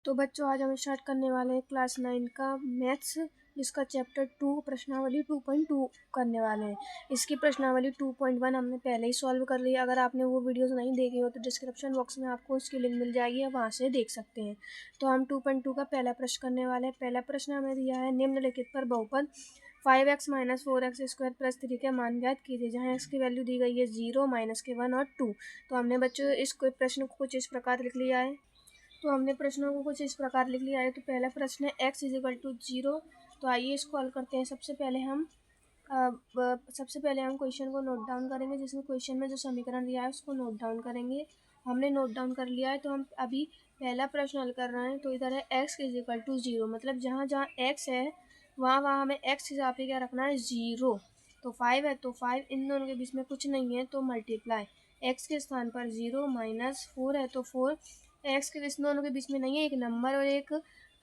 तो बच्चों आज हम स्टार्ट करने वाले हैं क्लास 9 का मैथ्स, जिसका चैप्टर 2 प्रश्नावली 2.2 करने वाले हैं। इसकी प्रश्नावली 2.1 हमने पहले ही सॉल्व कर लिया। अगर आपने वो वीडियोस नहीं देखी हो तो डिस्क्रिप्शन बॉक्स में आपको उसकी लिंक मिल जाएगी, आप वहाँ से देख सकते हैं। तो हम 2.2 का पहला प्रश्न करने वाले हैं। पहला प्रश्न हमें दिया है, निम्नलिखित पर बहुपद 5x - 4x² + 3 के मान ज्ञात कीजिए, जहाँ x की वैल्यू दी गई है 0, -1 और 2। तो हमने बच्चों इस प्रश्न को कुछ इस प्रकार लिख लिया है। तो हमने प्रश्नों को कुछ इस प्रकार लिख लिया है। तो पहला प्रश्न है x = 0। तो आइए इसको हल करते हैं। सबसे पहले हम क्वेश्चन को नोट डाउन करेंगे, जिसमें क्वेश्चन में जो समीकरण दिया है उसको नोट डाउन करेंगे। हमने नोट डाउन कर लिया है। तो हम अभी पहला प्रश्न हल कर रहे हैं। तो इधर है x = 0, मतलब जहाँ जहाँ x है वहाँ हमें x हिसाब से क्या रखना है, 0। तो 5 है तो 5, इन दोनों के बीच में कुछ नहीं है तो मल्टीप्लाई x के स्थान पर 0, -4 है तो 4, एक्स के इस दोनों के बीच में नहीं है, एक नंबर और एक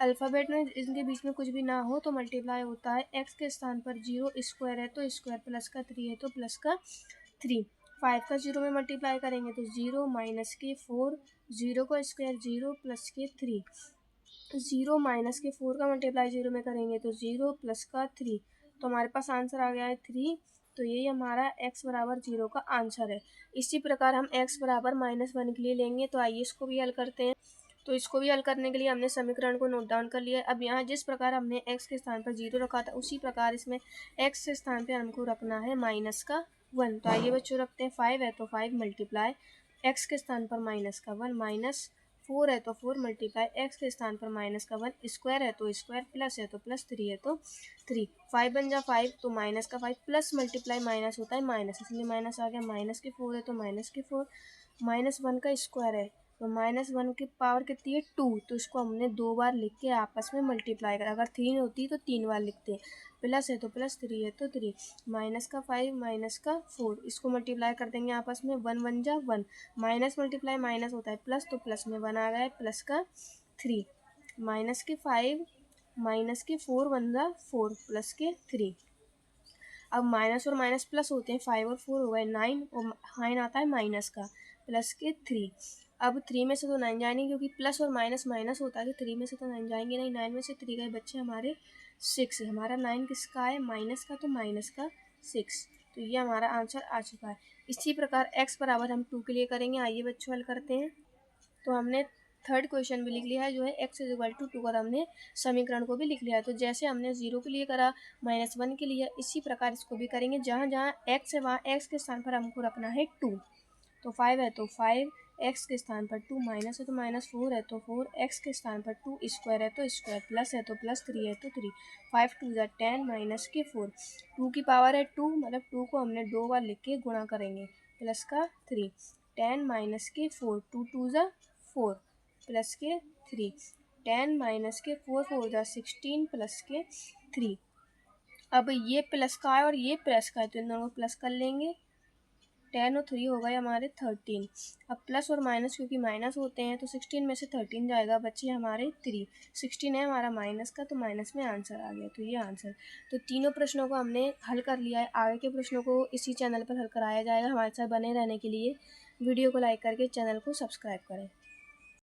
अल्फ़ाबेट में इनके बीच में कुछ भी ना हो तो मल्टीप्लाई होता है। एक्स के स्थान पर 0, स्क्वायर है तो स्क्वायर, प्लस का 3 है तो प्लस का 3। 5 का 0 में मल्टीप्लाई करेंगे तो 0 -4, 0 का स्क्वायर 0 प्लस के 3, 0 -4 का मल्टीप्लाई 0 में करेंगे तो 0 प्लस का 3। तो हमारे पास आंसर आ गया है 3। तो यही हमारा x बराबर 0 का आंसर है। इसी प्रकार हम x बराबर -1 के लिए लेंगे। तो आइए इसको भी हल करते हैं। तो इसको भी हल करने के लिए हमने समीकरण को नोट डाउन कर लिया है। अब यहाँ जिस प्रकार हमने x के स्थान पर 0 रखा था, उसी प्रकार इसमें x के स्थान पर हमको रखना है -1। तो आइए बच्चों रखते हैं। 5 है तो 5 मल्टीप्लाई x के स्थान पर -1, -4 है तो 4 मल्टीप्लाई x के स्थान पर -1, स्क्वायर है तो स्क्वायर, प्लस है तो प्लस, 3 है तो 3। 5 बन जा 5 तो माइनस का 5, प्लस मल्टीप्लाई माइनस होता है माइनस, इसलिए माइनस आ गया। -4 है तो -4, -1 का स्क्वायर है तो -1 की पावर कितनी है, 2। तो इसको हमने 2 बार लिख के आपस में मल्टीप्लाई करा। अगर 3 होती तो 3 बार लिखते। प्लस है तो प्लस, 3 है तो 3, -5 -4, इसको मल्टीप्लाई कर देंगे आपस में। 1 1 जा 1, माइनस मल्टीप्लाई माइनस होता है प्लस, तो प्लस में 1 आ गया है, प्लस का 3, -5 -4 1 जा 4, प्लस के 3। अब माइनस और माइनस प्लस होते हैं, 5 और 4 हो गए 9, और 9 आता है माइनस का, प्लस के 3। अब 3 में से तो 9 जाएंगे, क्योंकि प्लस और माइनस माइनस होता है, तो 3 में से तो 9 जाएंगे नहीं। 9 में से 3 गए बच्चे हमारे 6। हमारा 9 किसका है, माइनस का, तो माइनस का 6। तो ये हमारा आंसर आ चुका है। इसी प्रकार x बराबर हम 2 के लिए करेंगे। आइए बच्चों हल करते हैं। तो हमने थर्ड क्वेश्चन भी लिख लिया है, जो है x = 2, और हमने समीकरण को भी लिख लिया है। तो जैसे हमने 0 के लिए करा, -1 के लिए, इसी प्रकार इसको भी करेंगे। जहाँ जहाँ x है वहाँ x के स्थान पर हमको रखना है 2। तो 5 है तो 5, x के स्थान पर 2, माइनस है तो -4 है तो 4, x के स्थान पर 2, स्क्वायर है तो स्क्वायर, प्लस है तो प्लस, 3 है तो 3। 5 2 जा 10, -4, 2 की पावर है 2, मतलब 2 को हमने 2 बार लिख के गुणा करेंगे, प्लस का 3, 10 -4, 2 2 जा 4, प्लस के 3, 10 -4 4 जा 16, प्लस के 3। अब ये प्लस का है और ये प्लस का है, तो इन दोनों को प्लस कर लेंगे। 10 और 3 हो गए हमारे 13। अब प्लस और माइनस, क्योंकि माइनस होते हैं, तो 16 में से 13 जाएगा, बच्चे हमारे 3। 16 है हमारा माइनस का, तो माइनस में आंसर आ गया। तो ये आंसर। तो तीनों प्रश्नों को हमने हल कर लिया है। आगे के प्रश्नों को इसी चैनल पर हल कराया जाएगा। हमारे साथ बने रहने के लिए वीडियो को लाइक करके चैनल को सब्सक्राइब करें।